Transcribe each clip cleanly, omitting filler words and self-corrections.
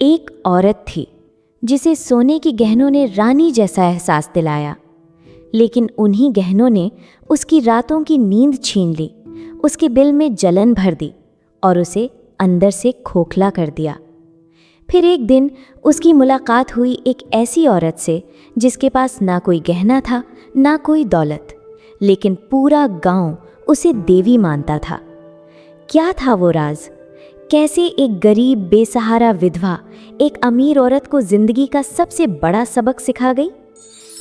एक औरत थी जिसे सोने के गहनों ने रानी जैसा एहसास दिलाया, लेकिन उन्हीं गहनों ने उसकी रातों की नींद छीन ली, उसके दिल में जलन भर दी और उसे अंदर से खोखला कर दिया। फिर एक दिन उसकी मुलाकात हुई एक ऐसी औरत से जिसके पास ना कोई गहना था ना कोई दौलत, लेकिन पूरा गांव उसे देवी मानता था। क्या था वो राज? कैसे एक गरीब बेसहारा विधवा एक अमीर औरत को जिंदगी का सबसे बड़ा सबक सिखा गई?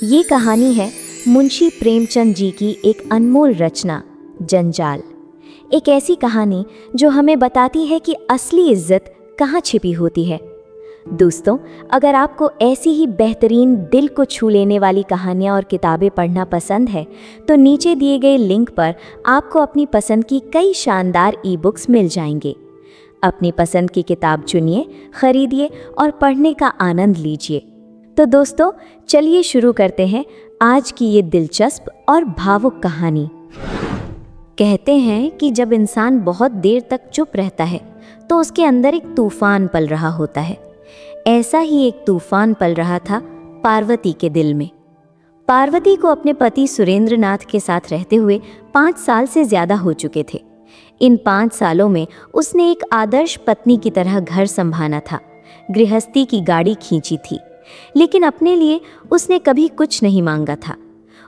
ये कहानी है मुंशी प्रेमचंद जी की एक अनमोल रचना जंजाल। एक ऐसी कहानी जो हमें बताती है कि असली इज्जत कहाँ छिपी होती है। दोस्तों, अगर आपको ऐसी ही बेहतरीन दिल को छू लेने वाली कहानियाँ और किताबें पढ़ना पसंद है तो नीचे दिए गए लिंक पर आपको अपनी पसंद की कई शानदार ई बुक्स मिल जाएंगे। अपनी पसंद की किताब चुनिए, खरीदिए और पढ़ने का आनंद लीजिए। तो दोस्तों, चलिए शुरू करते हैं आज की ये दिलचस्प और भावुक कहानी। कहते हैं कि जब इंसान बहुत देर तक चुप रहता है तो उसके अंदर एक तूफान पल रहा होता है। ऐसा ही एक तूफान पल रहा था पार्वती के दिल में। पार्वती को अपने पति सुरेंद्रनाथ के साथ रहते हुए 5 साल से ज्यादा हो चुके थे। इन 5 सालों में उसने एक आदर्श पत्नी की तरह घर संभाला था, गृहस्थी की गाड़ी खींची थी, लेकिन अपने लिए उसने कभी कुछ नहीं मांगा था।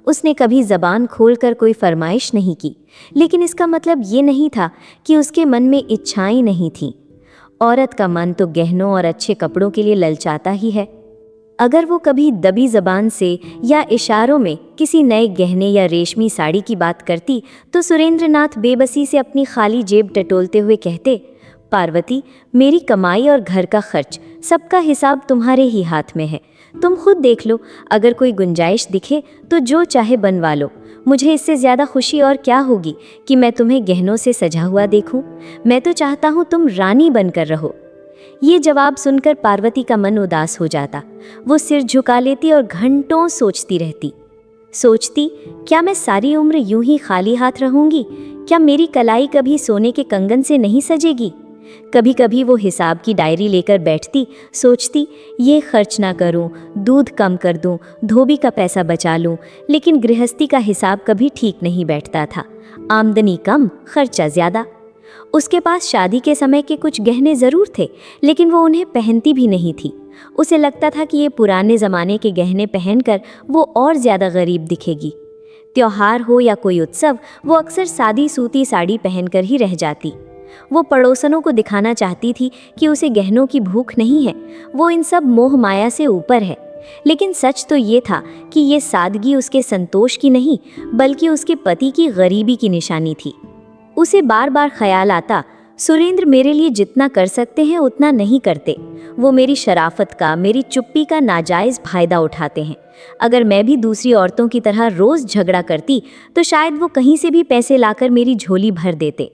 उसने कभी जबान खोलकर कोई फरमाइश नहीं की, लेकिन इसका मतलब ये नहीं था कि उसके मन में इच्छाएं नहीं थीं। औरत का मन तो गहनों और अच्छे कपड़ों के लिए ललचाता ही है। अगर वो कभी दबी जबान से या इशारों में किसी नए गहने या रेशमी साड़ी की बात करती तो सुरेंद्रनाथ बेबसी से अपनी खाली जेब टटोलते हुए कहते, पार्वती, मेरी कमाई और घर का खर्च सबका हिसाब तुम्हारे ही हाथ में है। तुम खुद देख लो, अगर कोई गुंजाइश दिखे तो जो चाहे बनवा लो। मुझे इससे ज़्यादा खुशी और क्या होगी कि मैं तुम्हें गहनों से सजा हुआ देखूं। मैं तो चाहता हूं तुम रानी बनकर रहो। ये जवाब सुनकर पार्वती का मन उदास हो जाता। वो सिर झुका लेती और घंटों सोचती रहती। सोचती, क्या मैं सारी उम्र यूं ही खाली हाथ रहूंगी? क्या मेरी कलाई कभी सोने के कंगन से नहीं सजेगी? कभी कभी वो हिसाब की डायरी लेकर बैठती, सोचती, ये खर्च ना करूं, दूध कम कर दूं, धोबी का पैसा बचा लूं, लेकिन गृहस्थी का हिसाब कभी ठीक नहीं बैठता था। आमदनी कम, खर्चा ज़्यादा। उसके पास शादी के समय के कुछ गहने ज़रूर थे, लेकिन वो उन्हें पहनती भी नहीं थी। उसे लगता था कि ये पुराने ज़माने के गहने पहनकर वो और ज़्यादा गरीब दिखेगी। त्योहार हो या कोई उत्सव, वो अक्सर सादी सूती साड़ी पहनकर ही रह जाती। वो पड़ोसनों को दिखाना चाहती थी कि उसे गहनों की भूख नहीं है, वो इन सब मोह माया से ऊपर है। लेकिन सच तो ये था कि ये सादगी उसके संतोष की नहीं, बल्कि उसके पति की गरीबी की निशानी थी। उसे बार बार ख्याल आता, सुरेंद्र मेरे लिए जितना कर सकते हैं उतना नहीं करते। वो मेरी शराफत का, मेरी चुप्पी का नाजायज़ फायदा उठाते हैं। अगर मैं भी दूसरी औरतों की तरह रोज़ झगड़ा करती तो शायद वो कहीं से भी पैसे लाकर मेरी झोली भर देते।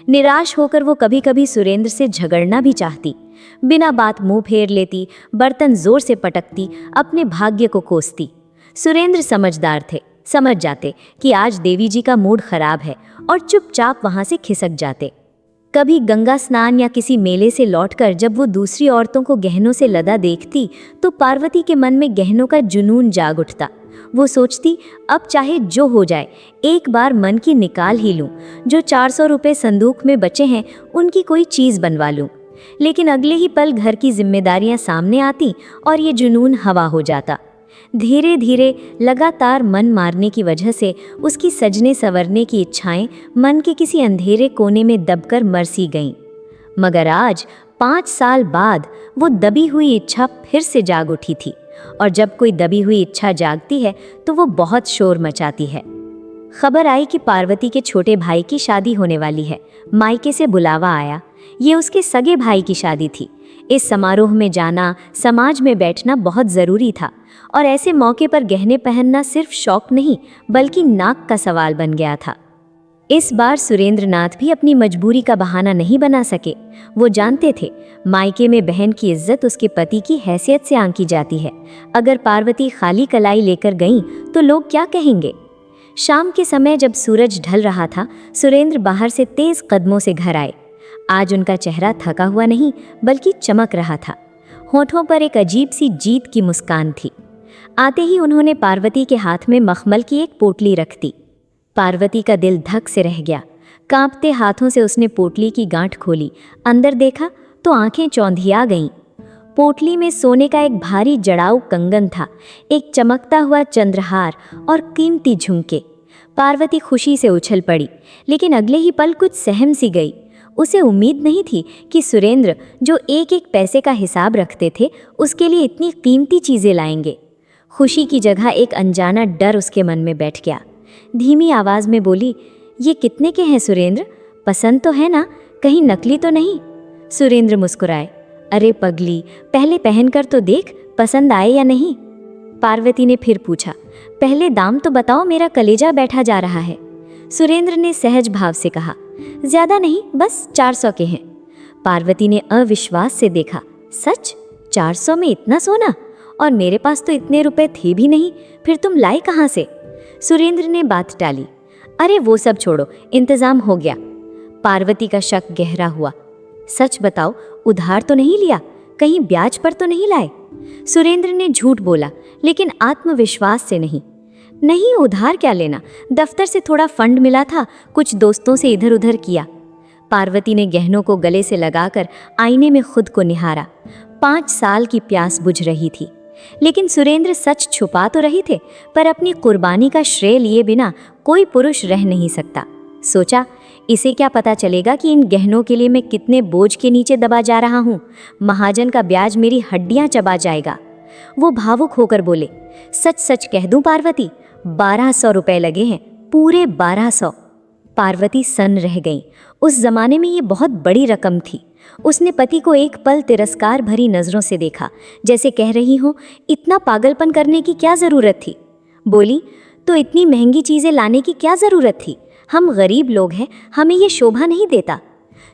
निराश होकर वो कभी कभी सुरेंद्र से झगड़ना भी चाहती। बिना बात मुंह फेर लेती, बर्तन जोर से पटकती, अपने भाग्य को कोसती। सुरेंद्र समझदार थे, समझ जाते कि आज देवी जी का मूड खराब है और चुपचाप वहां से खिसक जाते। कभी गंगा स्नान या किसी मेले से लौटकर जब वो दूसरी औरतों को गहनों से लदा देखती तो पार्वती के मन में गहनों का जुनून जाग उठता। वो सोचती, अब चाहे जो हो जाए, एक बार मन की निकाल ही लूं। जो 400 रुपये संदूक में बचे हैं उनकी कोई चीज़ बनवा लूं। लेकिन अगले ही पल घर की जिम्मेदारियां सामने आती और ये जुनून हवा हो जाता। धीरे धीरे लगातार मन मारने की वजह से उसकी सजने संवरने की इच्छाएं मन के किसी अंधेरे कोने में दबकर मर सी गईं। मगर आज 5 साल बाद वो दबी हुई इच्छा फिर से जाग उठी थी, और जब कोई दबी हुई इच्छा जागती है तो वो बहुत शोर मचाती है। खबर आई कि पार्वती के छोटे भाई की शादी होने वाली है। मायके से बुलावा आया। ये उसके सगे भाई की शादी थी। इस समारोह में जाना, समाज में बैठना बहुत ज़रूरी था, और ऐसे मौके पर गहने पहनना सिर्फ शौक नहीं बल्कि नाक का सवाल बन गया था। इस बार सुरेंद्रनाथ भी अपनी मजबूरी का बहाना नहीं बना सके। वो जानते थे मायके में बहन की इज्जत उसके पति की हैसियत से आंकी जाती है। अगर पार्वती खाली कलाई लेकर गईं तो लोग क्या कहेंगे। शाम के समय जब सूरज ढल रहा था, सुरेंद्र बाहर से तेज कदमों से घर आए। आज उनका चेहरा थका हुआ नहीं बल्कि चमक रहा था। होठों पर एक अजीब सी जीत की मुस्कान थी। आते ही उन्होंने पार्वती के हाथ में मखमल की एक पोटली रख दी। पार्वती का दिल धक से रह गया। कांपते हाथों से उसने पोटली की गांठ खोली, अंदर देखा तो आंखें चौंधिया गईं। पोटली में सोने का एक भारी जड़ाऊ कंगन था, एक चमकता हुआ चंद्रहार और कीमती झुमके। पार्वती खुशी से उछल पड़ी, लेकिन अगले ही पल कुछ सहम सी गई। उसे उम्मीद नहीं थी कि सुरेंद्र, जो एक एक पैसे का हिसाब रखते थे, उसके लिए इतनी कीमती चीज़ें लाएंगे। खुशी की जगह एक अनजाना डर उसके मन में बैठ गया। धीमी आवाज़ में बोली, ये कितने के हैं सुरेंद्र? पसंद तो है ना? कहीं नकली तो नहीं? सुरेंद्र मुस्कुराए। अरे पगली, पहले पहनकर तो देख, पसंद आए या नहीं। पार्वती ने फिर पूछा, पहले दाम तो बताओ, मेरा कलेजा बैठा जा रहा है। सुरेंद्र ने सहज भाव से कहा, ज्यादा नहीं, बस 400 के हैं। पार्वती ने अविश्वास से देखा, सच? 400 में इतना सोना? और मेरे पास तो इतने रुपए थे भी नहीं, फिर तुम लाए कहाँ से? सुरेंद्र ने बात टाली, अरे वो सब छोड़ो, इंतजाम हो गया। पार्वती का शक गहरा हुआ। सच बताओ, उधार तो नहीं लिया? कहीं ब्याज पर तो नहीं लाए? सुरेंद्र ने झूठ बोला, लेकिन आत्मविश्वास से नहीं। नहीं, उधार क्या लेना, दफ्तर से थोड़ा फंड मिला था, कुछ दोस्तों से इधर उधर किया। पार्वती ने गहनों को गले से लगाकर आईने में खुद को निहारा। 5 साल की प्यास बुझ रही थी। लेकिन सुरेंद्र सच छुपा तो रहे थे, पर अपनी कुर्बानी का श्रेय लिए बिना कोई पुरुष रह नहीं सकता। सोचा, इसे क्या पता चलेगा कि इन गहनों के लिए मैं कितने बोझ के नीचे दबा जा रहा हूँ। महाजन का ब्याज मेरी हड्डियाँ चबा जाएगा। वो भावुक होकर बोले, सच सच कह दूं पार्वती, 1200 रुपए लगे हैं, पूरे 1200। पार्वती सन्न रह गई। उस जमाने में ये बहुत बड़ी रकम थी। उसने पति को एक पल तिरस्कार भरी नजरों से देखा, जैसे कह रही हो, इतना पागलपन करने की क्या जरूरत थी? बोली, तो इतनी महंगी चीजें लाने की क्या जरूरत थी? हम गरीब लोग हैं, हमें ये शोभा नहीं देता।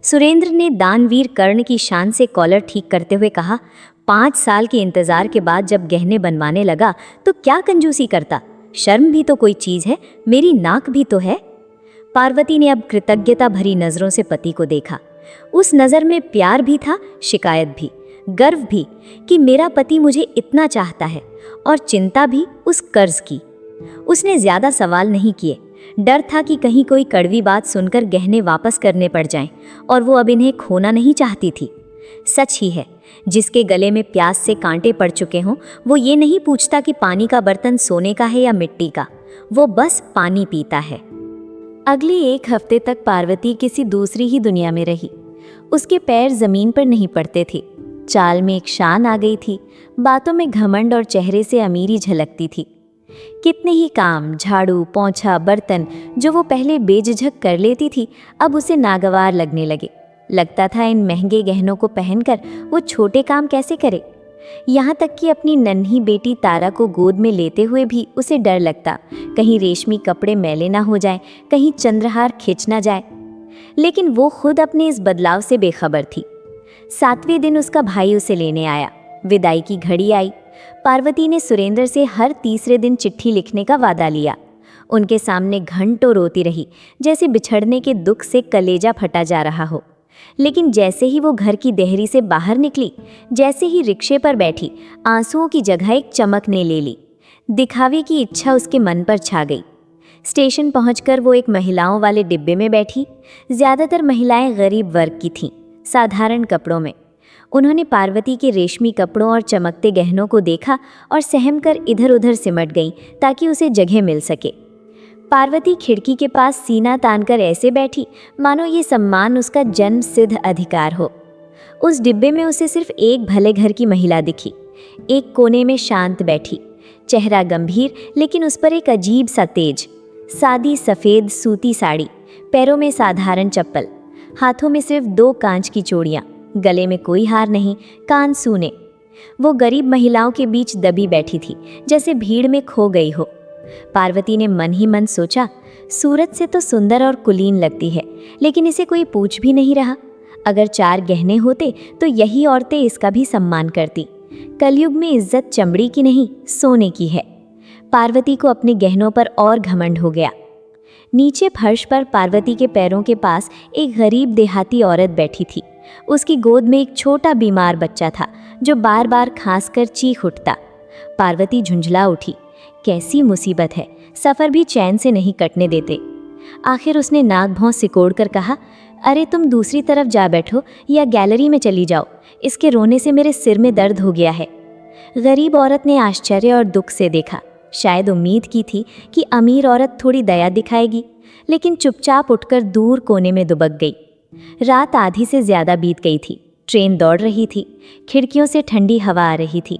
सुरेंद्र ने दानवीर कर्ण की शान से कॉलर ठीक करते हुए कहा, 5 साल के इंतजार के बाद जब गहने बनवाने लगा तो क्या कंजूसी करता? शर्म भी तो कोई चीज है, मेरी नाक भी तो है। पार्वती ने अब कृतज्ञता भरी नजरों से पति को देखा। उस नजर में प्यार भी था, शिकायत भी, गर्व भी कि मेरा पति मुझे इतना चाहता है, और चिंता भी उस कर्ज की। उसने ज्यादा सवाल नहीं किए। डर था कि कहीं कोई कड़वी बात सुनकर गहने वापस करने पड़ जाएं, और वो अब इन्हें खोना नहीं चाहती थी। सच ही है, जिसके गले में प्यास से कांटे पड़ चुके हों, वो ये नहीं पूछता कि पानी का बर्तन सोने का है या मिट्टी का, वो बस पानी पीता है। अगले 1 हफ्ते तक पार्वती किसी दूसरी ही दुनिया में रही। उसके पैर जमीन पर नहीं पड़ते थे। चाल में एक शान आ गई थी, बातों में घमंड और चेहरे से अमीरी झलकती थी। कितने ही काम, झाड़ू, पोंछा, बर्तन जो वो पहले बेझिझक कर लेती थी, अब उसे नागवार लगने लगे। लगता था इन महंगे गहनों को पहनकर वो छोटे काम कैसे करे। यहाँ तक कि अपनी नन्ही बेटी तारा को गोद में लेते हुए भी उसे डर लगता, कहीं रेशमी कपड़े मैले ना हो जाएं, कहीं चंद्रहार खिंच ना जाए। लेकिन वो खुद अपने इस बदलाव से बेखबर थी। 7वें दिन उसका भाई उसे लेने आया। विदाई की घड़ी आई। पार्वती ने सुरेंद्र से हर तीसरे दिन चिट्ठी लिखने का वादा लिया। उनके सामने घंटों रोती रही, जैसे बिछड़ने के दुख से कलेजा फटा जा रहा हो। लेकिन जैसे ही वो घर की देहरी से बाहर निकली, जैसे ही रिक्शे पर बैठी, आंसुओं की जगह एक चमक ने ले ली। दिखावे की इच्छा उसके मन पर छा गई। स्टेशन पहुंचकर वो एक महिलाओं वाले डिब्बे में बैठी। ज़्यादातर महिलाएं गरीब वर्ग की थीं, साधारण कपड़ों में। उन्होंने पार्वती के रेशमी कपड़ों और चमकते गहनों को देखा और सहम कर इधर उधर सिमट गईं ताकि उसे जगह मिल सके। पार्वती खिड़की के पास सीना तानकर ऐसे बैठी मानो ये सम्मान उसका जन्म सिद्ध अधिकार हो। उस डिब्बे में उसे सिर्फ एक भले घर की महिला दिखी। एक कोने में शांत बैठी, चेहरा गंभीर लेकिन उस पर एक अजीब सा तेज। सादी सफ़ेद सूती साड़ी, पैरों में साधारण चप्पल, हाथों में सिर्फ 2 कांच की चूड़ियाँ, गले में कोई हार नहीं, कान सूने। वो गरीब महिलाओं के बीच दबी बैठी थी, जैसे भीड़ में खो गई हो। पार्वती ने मन ही मन सोचा, सूरत से तो सुंदर और कुलीन लगती है, लेकिन इसे कोई पूछ भी नहीं रहा। अगर 4 गहने होते तो यही औरतें इसका भी सम्मान करती। कलयुग में इज्जत चमड़ी की नहीं, सोने की है। पार्वती को अपने गहनों पर और घमंड हो गया। नीचे फर्श पर पार्वती के पैरों के पास एक गरीब देहाती औरत बैठी थी। उसकी गोद में एक छोटा बीमार बच्चा था, जो बार बार खांस कर चीख उठता। पार्वती झुंझला उठी। कैसी मुसीबत है, सफ़र भी चैन से नहीं कटने देते। आखिर उसने नाक भौं सिकोड़ कर कहा, अरे तुम दूसरी तरफ जा बैठो या गैलरी में चली जाओ, इसके रोने से मेरे सिर में दर्द हो गया है। गरीब औरत ने आश्चर्य और दुख से देखा। शायद उम्मीद की थी कि अमीर औरत थोड़ी दया दिखाएगी, लेकिन चुपचाप उठकर दूर कोने में दुबक गई। रात आधी से ज़्यादा बीत गई थी। ट्रेन दौड़ रही थी, खिड़कियों से ठंडी हवा आ रही थी।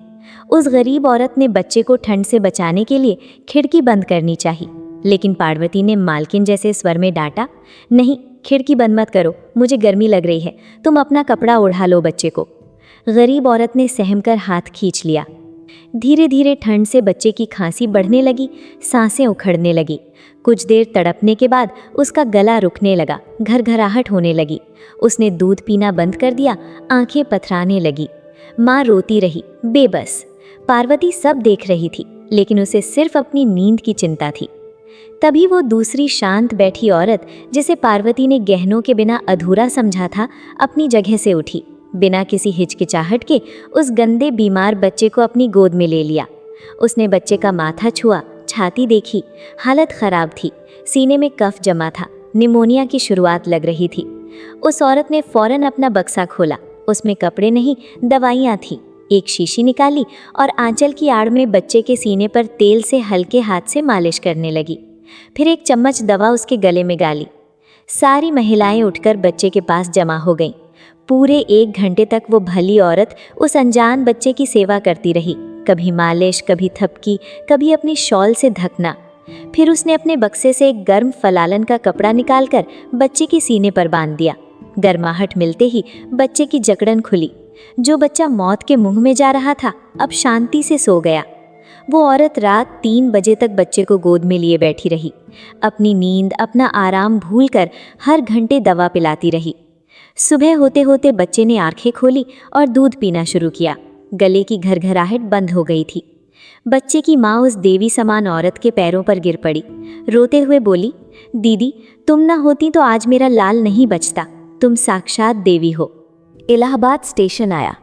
उस गरीब औरत ने बच्चे को ठंड से बचाने के लिए खिड़की बंद करनी चाहिए, लेकिन पार्वती ने मालकिन जैसे स्वर में डांटा, नहीं, खिड़की बंद मत करो, मुझे गर्मी लग रही है, तुम अपना कपड़ा ओढ़ा लो बच्चे को। गरीब औरत ने सहमकर हाथ खींच लिया। धीरे धीरे ठंड से बच्चे की खांसी बढ़ने लगी, सांसें उखड़ने लगी। कुछ देर तड़पने के बाद उसका गला रुकने लगा, घरघराहट होने लगी। उसने दूध पीना बंद कर दिया, आंखें पथराने लगी। माँ रोती रही, बेबस। पार्वती सब देख रही थी, लेकिन उसे सिर्फ अपनी नींद की चिंता थी। तभी वो दूसरी शांत बैठी औरत, जिसे पार्वती ने गहनों के बिना अधूरा समझा था, अपनी जगह से उठी। बिना किसी हिचकिचाहट के उस गंदे बीमार बच्चे को अपनी गोद में ले लिया। उसने बच्चे का माथा छुआ, छाती देखी, हालत खराब थी, सीने में कफ जमा था, निमोनिया की शुरुआत लग रही थी। उस औरत ने फौरन अपना बक्सा खोला। उसमें कपड़े नहीं, दवाइयाँ थीं। एक शीशी निकाली और आंचल की आड़ में बच्चे के सीने पर तेल से हल्के हाथ से मालिश करने लगी। फिर एक चम्मच दवा उसके गले में गाली। सारी महिलाएं उठकर बच्चे के पास जमा हो गईं। पूरे 1 घंटे तक वो भली औरत उस अनजान बच्चे की सेवा करती रही, कभी मालिश, कभी थपकी, कभी अपनी शॉल से ढकना। फिर उसने अपने बक्से से एक गर्म फलालन का कपड़ा निकालकर बच्चे के सीने पर बांध दिया। गर्माहट मिलते ही बच्चे की जकड़न खुली। जो बच्चा मौत के मुंह में जा रहा था, अब शांति से सो गया। वो औरत रात 3 बजे तक बच्चे को गोद में लिए बैठी रही। अपनी नींद, अपना आराम भूलकर हर घंटे दवा पिलाती रही। सुबह होते होते बच्चे ने आंखें खोली और दूध पीना शुरू किया। गले की घरघराहट बंद हो गई थी। बच्चे की माँ उस देवी समान औरत के पैरों पर गिर पड़ी। रोते हुए बोली, दीदी, तुम ना होती तो आज मेरा लाल नहीं बचता, तुम साक्षात देवी हो। इलाहाबाद स्टेशन आया।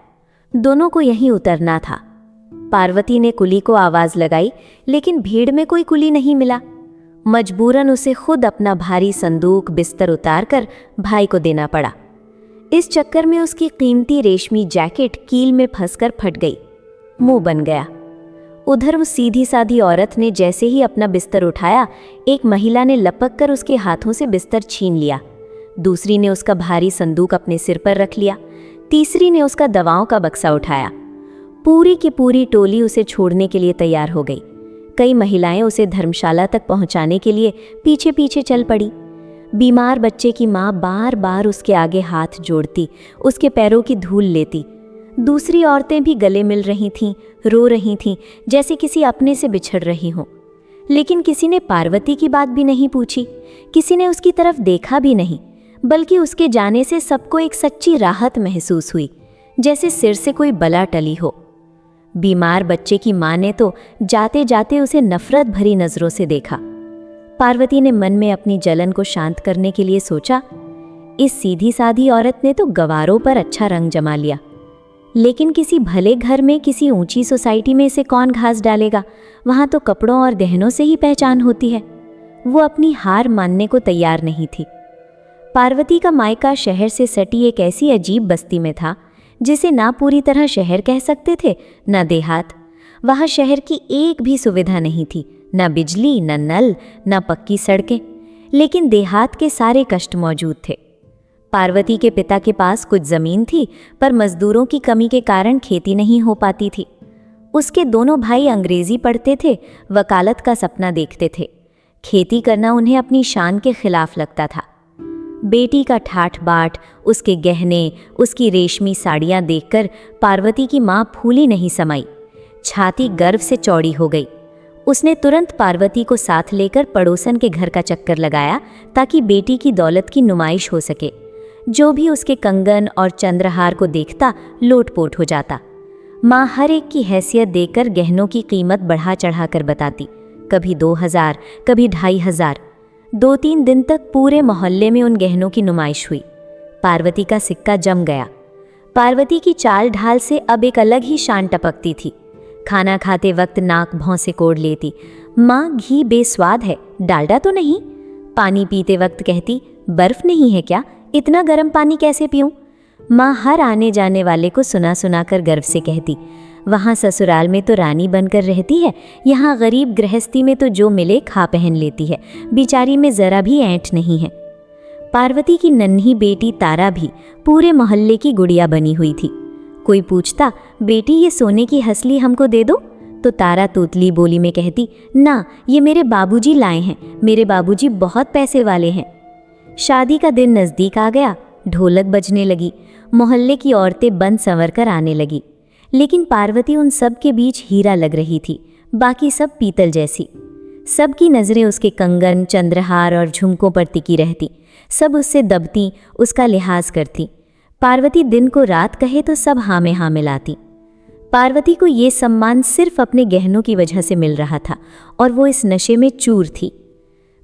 दोनों को यहीं उतरना था। पार्वती ने कुली को आवाज़ लगाई, लेकिन भीड़ में कोई कुली नहीं मिला। मजबूरन उसे खुद अपना भारी संदूक बिस्तर उतारकर भाई को देना पड़ा। इस चक्कर में उसकी कीमती रेशमी जैकेट कील में फंसकर फट गई, मुंह बन गया। उधर उस सीधी साधी औरत ने जैसे ही अपना बिस्तर उठाया, एक महिला ने लपक कर उसके हाथों से बिस्तर छीन लिया। दूसरी ने उसका भारी संदूक अपने सिर पर रख लिया। तीसरी ने उसका दवाओं का बक्सा उठाया। पूरी की पूरी टोली उसे छोड़ने के लिए तैयार हो गई। कई महिलाएं उसे धर्मशाला तक पहुंचाने के लिए पीछे पीछे चल पड़ी। बीमार बच्चे की माँ बार बार उसके आगे हाथ जोड़ती, उसके पैरों की धूल लेती। दूसरी औरतें भी गले मिल रही थीं, रो रही थीं, जैसे किसी अपने से बिछड़ रही हों। लेकिन किसी ने पार्वती की बात भी नहीं पूछी, किसी ने उसकी तरफ देखा भी नहीं, बल्कि उसके जाने से सबको एक सच्ची राहत महसूस हुई, जैसे सिर से कोई बला टली हो। बीमार बच्चे की माँ ने तो जाते जाते उसे नफरत भरी नज़रों से देखा। पार्वती ने मन में अपनी जलन को शांत करने के लिए सोचा, इस सीधी साधी औरत ने तो गवारों पर अच्छा रंग जमा लिया, लेकिन किसी भले घर में, किसी ऊंची सोसाइटी में इसे कौन घास डालेगा? वहाँ तो कपड़ों और गहनों से ही पहचान होती है। वो अपनी हार मानने को तैयार नहीं थी। पार्वती का मायका शहर से सटी एक ऐसी अजीब बस्ती में था, जिसे ना पूरी तरह शहर कह सकते थे, ना देहात। वहाँ शहर की एक भी सुविधा नहीं थी, ना बिजली, ना नल, ना पक्की सड़कें, लेकिन देहात के सारे कष्ट मौजूद थे। पार्वती के पिता के पास कुछ ज़मीन थी, पर मजदूरों की कमी के कारण खेती नहीं हो पाती थी। उसके दोनों भाई अंग्रेजी पढ़ते थे, वकालत का सपना देखते थे। खेती करना उन्हें अपनी शान के खिलाफ लगता था। बेटी का ठाठ बाट, उसके गहने, उसकी रेशमी साड़ियाँ देखकर पार्वती की माँ फूली नहीं समाई, छाती गर्व से चौड़ी हो गई। उसने तुरंत पार्वती को साथ लेकर पड़ोसन के घर का चक्कर लगाया, ताकि बेटी की दौलत की नुमाइश हो सके। जो भी उसके कंगन और चंद्रहार को देखता, लोटपोट हो जाता। माँ हर एक की हैसियत देकर गहनों की कीमत बढ़ा चढ़ा कर बताती, कभी 2000, कभी 2500। 2-3 दिन तक पूरे मोहल्ले में उन गहनों की नुमाइश हुई। पार्वती का सिक्का जम गया। पार्वती की चाल ढाल से अब एक अलग ही शान टपकती थी। खाना खाते वक्त नाक भौं से कोड़ लेती, माँ घी बेस्वाद है, डालडा तो नहीं। पानी पीते वक्त कहती, बर्फ नहीं है क्या, इतना गर्म पानी कैसे पीऊं। माँ हर आने जाने वाले को सुना सुना कर गर्व से कहती, वहाँ ससुराल में तो रानी बनकर रहती है, यहाँ गरीब गृहस्थी में तो जो मिले खा पहन लेती है, बेचारी में ज़रा भी ऐंठ नहीं है। पार्वती की नन्ही बेटी तारा भी पूरे मोहल्ले की गुड़िया बनी हुई थी। कोई पूछता, बेटी ये सोने की हंसली हमको दे दो, तो तारा तोतली बोली में कहती, ना, ये मेरे बाबूजी लाए हैं, मेरे बाबूजी बहुत पैसे वाले हैं। शादी का दिन नज़दीक आ गया, ढोलक बजने लगी, मोहल्ले की औरतें बन संवर कर आने लगी, लेकिन पार्वती उन सब के बीच हीरा लग रही थी, बाकी सब पीतल जैसी। सबकी नज़रें उसके कंगन, चंद्रहार और झुमकों पर टिकी रहती, सब उससे दबती, उसका लिहाज करती। पार्वती दिन को रात कहे तो सब हाँ में हाँ मिलाती। पार्वती को ये सम्मान सिर्फ अपने गहनों की वजह से मिल रहा था और वो इस नशे में चूर थी।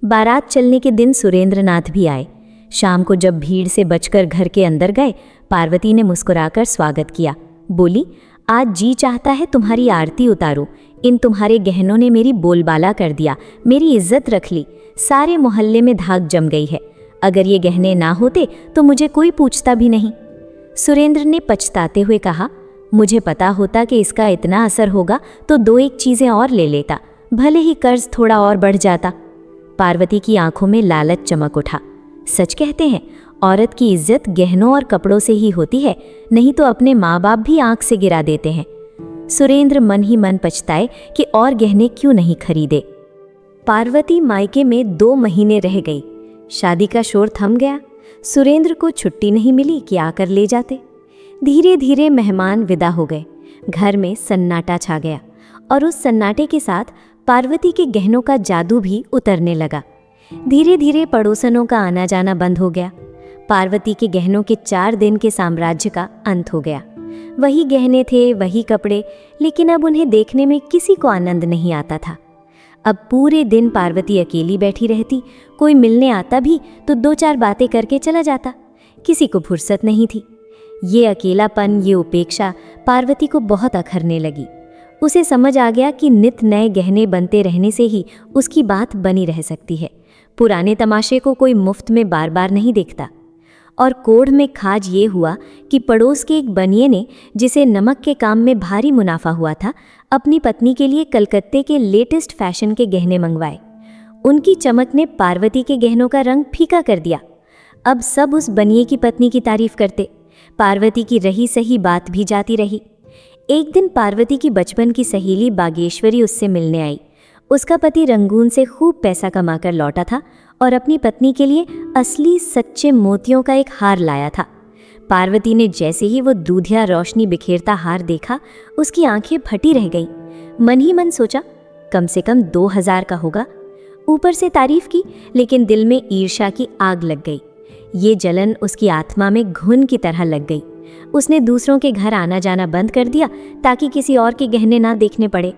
बारात चलने के दिन सुरेंद्रनाथ भी आए। शाम को जब भीड़ से बचकर घर के अंदर गए, पार्वती ने मुस्कुराकर स्वागत किया, बोली, आज जी चाहता है तुम्हारी आरती उतारूं, इन तुम्हारे गहनों ने मेरी बोलबाला कर दिया, मेरी इज्जत रख ली, सारे मोहल्ले में धाक जम गई है, अगर ये गहने ना होते तो मुझे कोई पूछता भी नहीं। सुरेंद्र ने पछताते हुए कहा, मुझे पता होता कि इसका इतना असर होगा तो 2-1 चीज़ें और ले लेता, भले ही कर्ज थोड़ा और बढ़ जाता। पार्वती की आंखों में लालच चमक उठा। सच कहते हैं, औरत की इज्जत गहनों और कपड़ों से ही होती है, नहीं तो अपने माँ बाप भी आंख से गिरा देते हैं। सुरेंद्र मन ही मन पछताए कि और गहने क्यों नहीं खरीदे। पार्वती मायके में 2 महीने रह गई। शादी का शोर थम गया। सुरेंद्र को छुट्टी नहीं मिली कि आकर ले जाते। धीरे धीरे मेहमान विदा हो गए, घर में सन्नाटा छा गया और उस सन्नाटे के साथ पार्वती के गहनों का जादू भी उतरने लगा। धीरे धीरे पड़ोसनों का आना जाना बंद हो गया। पार्वती के गहनों के 4 दिन के साम्राज्य का अंत हो गया। वही गहने थे, वही कपड़े, लेकिन अब उन्हें देखने में किसी को आनंद नहीं आता था। अब पूरे दिन पार्वती अकेली बैठी रहती, कोई मिलने आता भी तो 2-4 बातें करके चला जाता, किसी को फुर्सत नहीं थी। ये अकेलापन, ये उपेक्षा पार्वती को बहुत अखरने लगी। उसे समझ आ गया कि नित नए गहने बनते रहने से ही उसकी बात बनी रह सकती है। पुराने तमाशे को कोई मुफ्त में बार बार नहीं देखता। और कोढ़ में खाज ये हुआ कि पड़ोस के एक बनिए ने, जिसे नमक के काम में भारी मुनाफा हुआ था, अपनी पत्नी के लिए कलकत्ते के लेटेस्ट फैशन के गहने मंगवाए। उनकी चमक ने पार्वती के गहनों का रंग फीका कर दिया। अब सब उस बनिए की पत्नी की तारीफ करते। पार्वती की रही सही बात भी जाती रही। एक दिन पार्वती की बचपन की सहेली बागेश्वरी उससे मिलने आई। उसका पति रंगून से खूब पैसा कमाकर लौटा था और अपनी पत्नी के लिए असली सच्चे मोतियों का एक हार लाया था। पार्वती ने जैसे ही वो दूधिया रोशनी बिखेरता हार देखा, उसकी आंखें फटी रह गईं। मन ही मन सोचा, कम से कम 2000 का होगा। ऊपर से तारीफ की, लेकिन दिल में ईर्ष्या की आग लग गई। ये जलन उसकी आत्मा में घुन की तरह लग गई। उसने दूसरों के घर आना जाना बंद कर दिया ताकि किसी और के गहने ना देखने पड़े।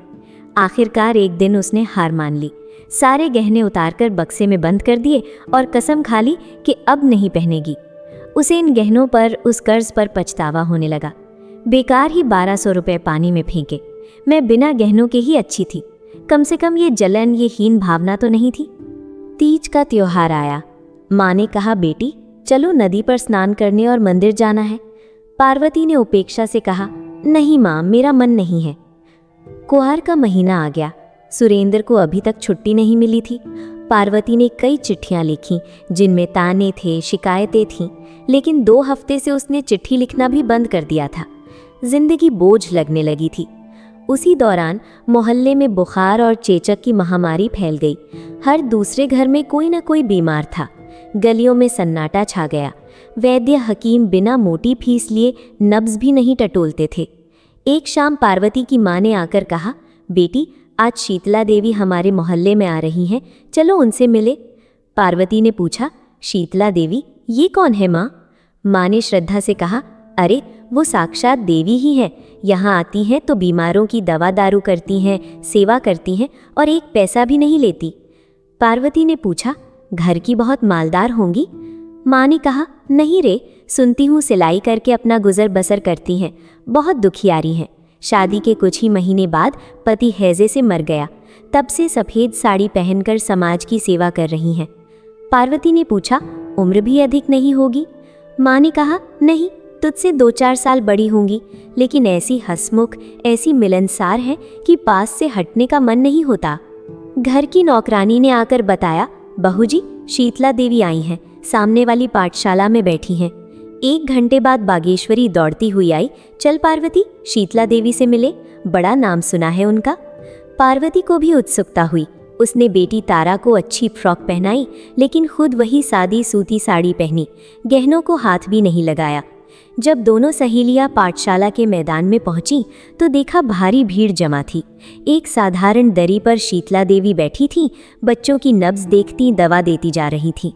आखिरकार एक दिन उसने हार मान ली, सारे गहने उतारकर बक्से में बंद कर दिए और कसम खा ली कि अब नहीं पहनेगी। उसे इन गहनों पर, उस कर्ज पर पछतावा होने लगा। बेकार ही 1200 रुपये पानी में फेंके। मैं बिना गहनों के ही अच्छी थी, कम से कम ये जलन, ये हीन भावना तो नहीं थी। तीज का त्योहार आया। माँ ने कहा, बेटी चलो नदी पर स्नान करने और मंदिर जाना है। पार्वती ने उपेक्षा से कहा, नहीं माँ, मेरा मन नहीं है। कुआर का महीना आ गया। सुरेंद्र को अभी तक छुट्टी नहीं मिली थी। पार्वती ने कई चिट्ठियां लिखीं जिनमें ताने थे, शिकायतें थीं, लेकिन 2 हफ्ते से उसने चिट्ठी लिखना भी बंद कर दिया था। जिंदगी बोझ लगने लगी थी। उसी दौरान मोहल्ले में बुखार और चेचक की महामारी फैल गई। हर दूसरे घर में कोई न कोई बीमार था। गलियों में सन्नाटा छा गया। वैद्य हकीम बिना मोटी फीस लिए नब्ज भी नहीं टटोलते थे। एक शाम पार्वती की माँ ने आकर कहा, बेटी आज शीतला देवी हमारे मोहल्ले में आ रही हैं, चलो उनसे मिले। पार्वती ने पूछा, शीतला देवी ये कौन है माँ? माँ ने श्रद्धा से कहा, अरे वो साक्षात देवी ही हैं। यहाँ आती हैं तो बीमारों की दवा दारू करती हैं, सेवा करती हैं और 1 पैसा भी नहीं लेती। पार्वती ने पूछा, घर की बहुत मालदार होंगी? माँ ने कहा, नहीं रे, सुनती हूँ सिलाई करके अपना गुजर बसर करती हैं, बहुत दुखियारी हैं। शादी के कुछ ही महीने बाद पति हैजे से मर गया, तब से सफ़ेद साड़ी पहनकर समाज की सेवा कर रही हैं। पार्वती ने पूछा, उम्र भी अधिक नहीं होगी? माँ ने कहा, नहीं, तुझसे 2-4 साल बड़ी होंगी, लेकिन ऐसी हंसमुख, ऐसी मिलनसार है कि पास से हटने का मन नहीं होता। घर की नौकरानी ने आकर बताया, बहू जी, शीतला देवी आई हैं, सामने वाली पाठशाला में बैठी हैं। 1 घंटे बाद बागेश्वरी दौड़ती हुई आई, चल पार्वती, शीतला देवी से मिले, बड़ा नाम सुना है उनका। पार्वती को भी उत्सुकता हुई। उसने बेटी तारा को अच्छी फ्रॉक पहनाई, लेकिन खुद वही सादी सूती साड़ी पहनी, गहनों को हाथ भी नहीं लगाया। जब दोनों सहेलियां पाठशाला के मैदान में पहुंची तो देखा भारी भीड़ जमा थी। एक साधारण दरी पर शीतला देवी बैठी थी, बच्चों की नब्ज देखती दवा देती जा रही थी।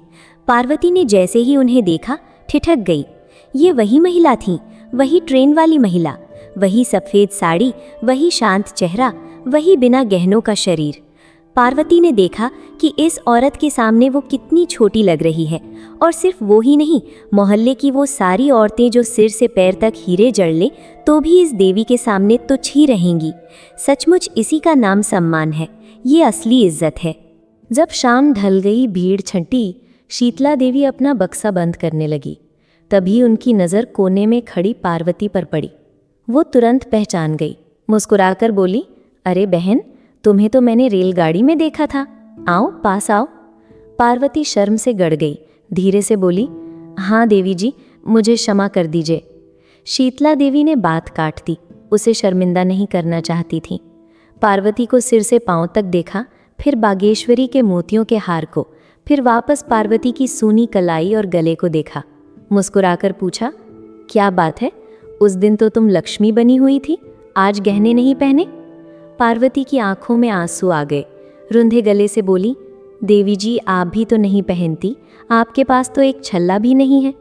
पार्वती ने जैसे ही उन्हें देखा ठिठक गई। ये वही महिला थी, वही ट्रेन वाली महिला, वही सफ़ेद साड़ी, वही शांत चेहरा, वही बिना गहनों का शरीर। पार्वती ने देखा कि इस औरत के सामने वो कितनी छोटी लग रही है, और सिर्फ वो ही नहीं, मोहल्ले की वो सारी औरतें जो सिर से पैर तक हीरे जड़ लें तो भी इस देवी के सामने तुच्छ ही रहेंगी। सचमुच इसी का नाम सम्मान है, ये असली इज्जत है। जब शाम ढल गई, भीड़ छंटी, शीतला देवी अपना बक्सा बंद करने लगी। तभी उनकी नज़र कोने में खड़ी पार्वती पर पड़ी। वो तुरंत पहचान गई, मुस्कुराकर बोली, अरे बहन, तुम्हें तो मैंने रेलगाड़ी में देखा था, आओ पास आओ। पार्वती शर्म से गड़ गई, धीरे से बोली, हाँ देवी जी, मुझे क्षमा कर दीजिए। शीतला देवी ने बात काट दी, उसे शर्मिंदा नहीं करना चाहती थी। पार्वती को सिर से पांव तक देखा, फिर बागेश्वरी के मोतियों के हार को, फिर वापस पार्वती की सूनी कलाई और गले को देखा। मुस्कुराकर पूछा, क्या बात है, उस दिन तो तुम लक्ष्मी बनी हुई थी, आज गहने नहीं पहने? पार्वती की आंखों में आंसू आ गए, रुंधे गले से बोली, देवी जी, आप भी तो नहीं पहनती, आपके पास तो एक छल्ला भी नहीं है।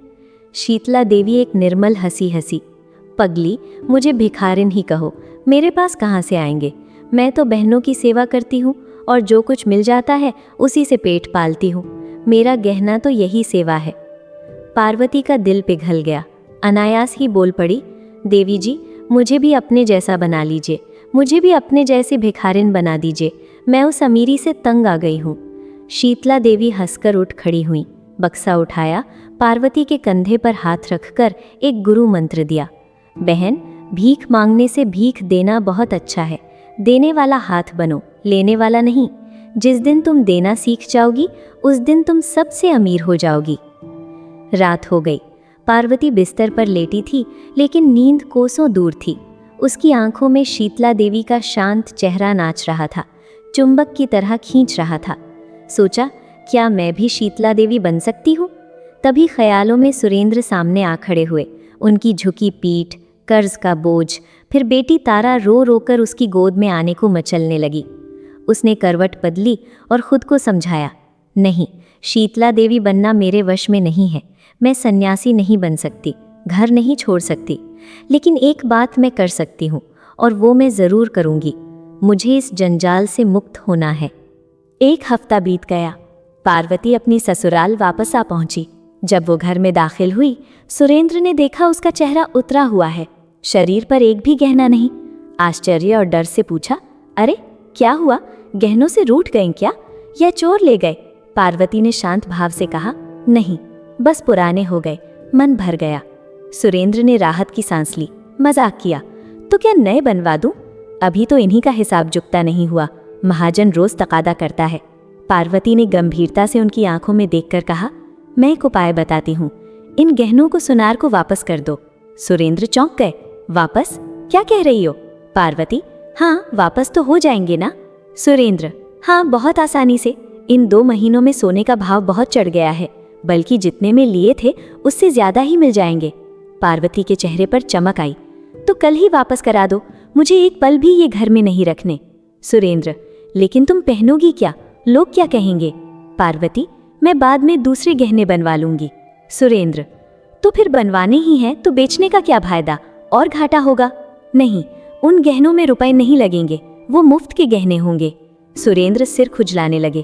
शीतला देवी एक निर्मल हंसी हंसी, पगली, मुझे भिखारिन ही कहो, मेरे पास कहाँ से आएंगे? मैं तो बहनों की सेवा करती हूँ और जो कुछ मिल जाता है उसी से पेट पालती हूँ। मेरा गहना तो यही सेवा है। पार्वती का दिल पिघल गया, अनायास ही बोल पड़ी, देवी जी, मुझे भी अपने जैसा बना लीजिए, मुझे भी अपने जैसे भिखारिन बना दीजिए, मैं उस अमीरी से तंग आ गई हूँ। शीतला देवी हंसकर उठ खड़ी हुई, बक्सा उठाया, पार्वती के कंधे पर हाथ रखकर एक गुरु मंत्र दिया, बहन, भीख मांगने से भीख देना बहुत अच्छा है, देने वाला हाथ बनो, लेने वाला नहीं। जिस दिन तुम देना सीख जाओगी उस दिन तुम सबसे अमीर हो जाओगी। रात हो गई। पार्वती बिस्तर पर लेटी थी, लेकिन नींद कोसों दूर थी। उसकी आंखों में शीतला देवी का शांत चेहरा नाच रहा था, चुंबक की तरह खींच रहा था। सोचा, क्या मैं भी शीतला देवी बन सकती हूँ? तभी ख्यालों में सुरेंद्र सामने आ खड़े हुए, उनकी झुकी पीठ, कर्ज का बोझ, फिर बेटी तारा रो रोकर उसकी गोद में आने को मचलने लगी। उसने करवट बदली और खुद को समझाया, नहीं, शीतला देवी बनना मेरे वश में नहीं है, मैं सन्यासी नहीं बन सकती, घर नहीं छोड़ सकती, लेकिन एक बात मैं कर सकती हूँ और वो मैं ज़रूर करूँगी, मुझे इस जंजाल से मुक्त होना है। 1 हफ्ता बीत गया। पार्वती अपनी ससुराल वापस आ पहुंची। जब वो घर में दाखिल हुई, सुरेंद्र ने देखा उसका चेहरा उतरा हुआ है, शरीर पर एक भी गहना नहीं। आश्चर्य और डर से पूछा, अरे क्या हुआ, गहनों से रूठ गए क्या, या चोर ले गए? पार्वती ने शांत भाव से कहा, नहीं, बस पुराने हो गए, मन भर गया। सुरेंद्र ने राहत की सांस ली, मजाक किया, तो क्या नए बनवा दूं? अभी तो इन्हीं का हिसाब चुकता नहीं हुआ, महाजन रोज तकादा करता है। पार्वती ने गंभीरता से उनकी आंखों में देखकर कहा, मैं एक उपाय बताती हूँ, इन गहनों को सुनार को वापस कर दो। सुरेंद्र चौंक गए, वापस? क्या कह रही हो? पार्वती, हाँ, वापस तो हो जाएंगे ना? सुरेंद्र, हाँ, बहुत आसानी से। इन 2 महीनों में सोने का भाव बहुत चढ़ गया है, बल्कि जितने में लिए थे उससे ज्यादा ही मिल जाएंगे। पार्वती के चेहरे पर चमक आई, तो कल ही वापस करा दो, मुझे एक पल भी ये घर में नहीं रखने। सुरेंद्र, लेकिन तुम पहनोगी क्या, लोग क्या कहेंगे? पार्वती, मैं बाद में दूसरे गहने बनवा लूंगी। सुरेंद्र, तो फिर बनवाने ही हैं तो बेचने का क्या फायदा, और घाटा होगा। नहीं, उन गहनों में रुपए नहीं लगेंगे, वो मुफ्त के गहने होंगे। सुरेंद्र सिर खुजलाने लगे,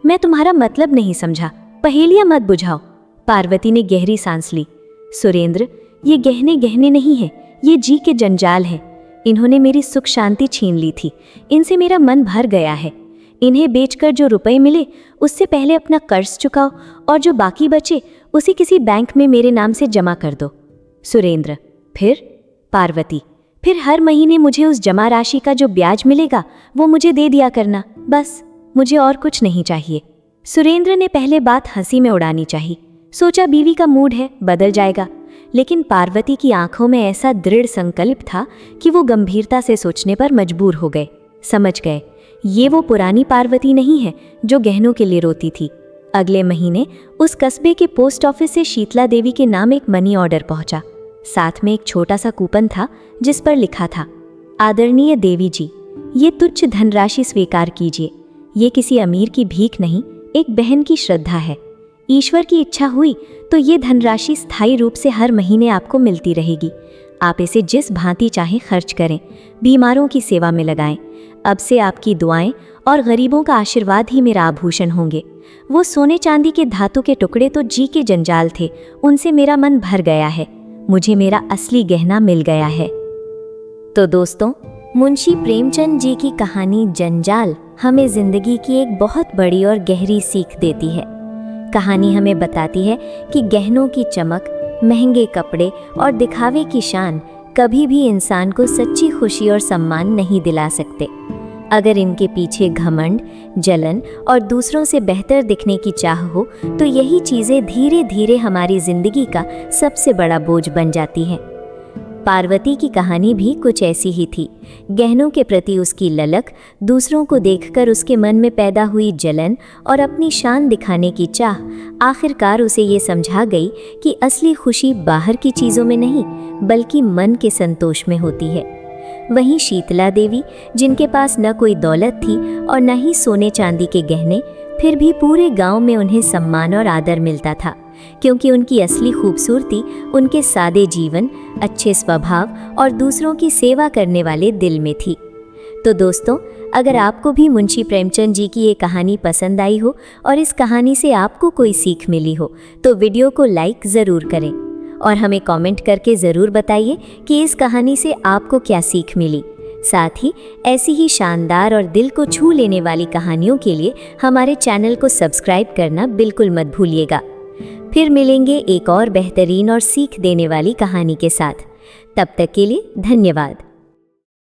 मैं तुम्हारा मतलब नहीं समझा, पहेलियां मत बुझाओ। पार्वती ने गहरी सांस ली, सुरेंद्र, ये गहने गहने नहीं हैं, ये जी के जंजाल हैं। इन्होंने मेरी सुख शांति छीन ली थी। इनसे मेरा मन भर गया है। इन्हें बेचकर जो रुपए मिले उससे पहले अपना कर्ज चुकाओ और जो बाकी बचे उसे किसी बैंक में मेरे नाम से जमा कर दो। सुरेंद्र, फिर? पार्वती, फिर हर महीने मुझे उस जमा राशि का जो ब्याज मिलेगा वो मुझे दे दिया करना, बस, मुझे और कुछ नहीं चाहिए। सुरेंद्र ने पहले बात हंसी में उड़ानी चाहिए। सोचा बीवी का मूड है, बदल जाएगा, लेकिन पार्वती की आंखों में ऐसा दृढ़ संकल्प था कि वो गंभीरता से सोचने पर मजबूर हो गए। समझ गए, ये वो पुरानी पार्वती नहीं है जो गहनों के लिए रोती थी। अगले महीने उस कस्बे के पोस्ट ऑफिस से शीतला देवी के नाम एक मनी ऑर्डर पहुंचा। साथ में एक छोटा सा कूपन था जिस पर लिखा था, आदरणीय देवी जी, ये तुच्छ धनराशि स्वीकार कीजिए। ये किसी अमीर की भीख नहीं, एक बहन की श्रद्धा है। ईश्वर की इच्छा हुई तो ये धनराशि स्थायी रूप से हर महीने आपको मिलती रहेगी। आप इसे जिस भांति चाहें खर्च करें, बीमारों की सेवा में लगाएं। अब से आपकी दुआएं और गरीबों का आशीर्वाद ही मेरा आभूषण होंगे। वो सोने चांदी के धातु के टुकड़े तो जी के जंजाल थे, उनसे मेरा मन भर गया है। मुझे मेरा असली गहना मिल गया है। तो दोस्तों, मुंशी प्रेमचंद जी की कहानी जंजाल हमें जिंदगी की एक बहुत बड़ी और गहरी सीख देती है। कहानी हमें बताती है कि गहनों की चमक, महंगे कपड़े और दिखावे की शान कभी भी इंसान को सच्ची खुशी और सम्मान नहीं दिला सकते। अगर इनके पीछे घमंड, जलन और दूसरों से बेहतर दिखने की चाह हो तो यही चीज़ें धीरे धीरे हमारी जिंदगी का सबसे बड़ा बोझ बन जाती हैं। पार्वती की कहानी भी कुछ ऐसी ही थी। गहनों के प्रति उसकी ललक, दूसरों को देखकर उसके मन में पैदा हुई जलन और अपनी शान दिखाने की चाह आखिरकार उसे ये समझा गई कि असली खुशी बाहर की चीज़ों में नहीं बल्कि मन के संतोष में होती है। वहीं शीतला देवी, जिनके पास न कोई दौलत थी और न ही सोने चांदी के गहने, फिर भी पूरे गांव में उन्हें सम्मान और आदर मिलता था, क्योंकि उनकी असली खूबसूरती उनके सादे जीवन, अच्छे स्वभाव और दूसरों की सेवा करने वाले दिल में थी। तो दोस्तों, अगर आपको भी मुंशी प्रेमचंद जी की ये कहानी पसंद आई हो और इस कहानी से आपको कोई सीख मिली हो तो वीडियो को लाइक ज़रूर करें और हमें कमेंट करके ज़रूर बताइए कि इस कहानी से आपको क्या सीख मिली। साथ ही ऐसी ही शानदार और दिल को छू लेने वाली कहानियों के लिए हमारे चैनल को सब्सक्राइब करना बिल्कुल मत भूलिएगा। फिर मिलेंगे एक और बेहतरीन और सीख देने वाली कहानी के साथ। तब तक के लिए धन्यवाद।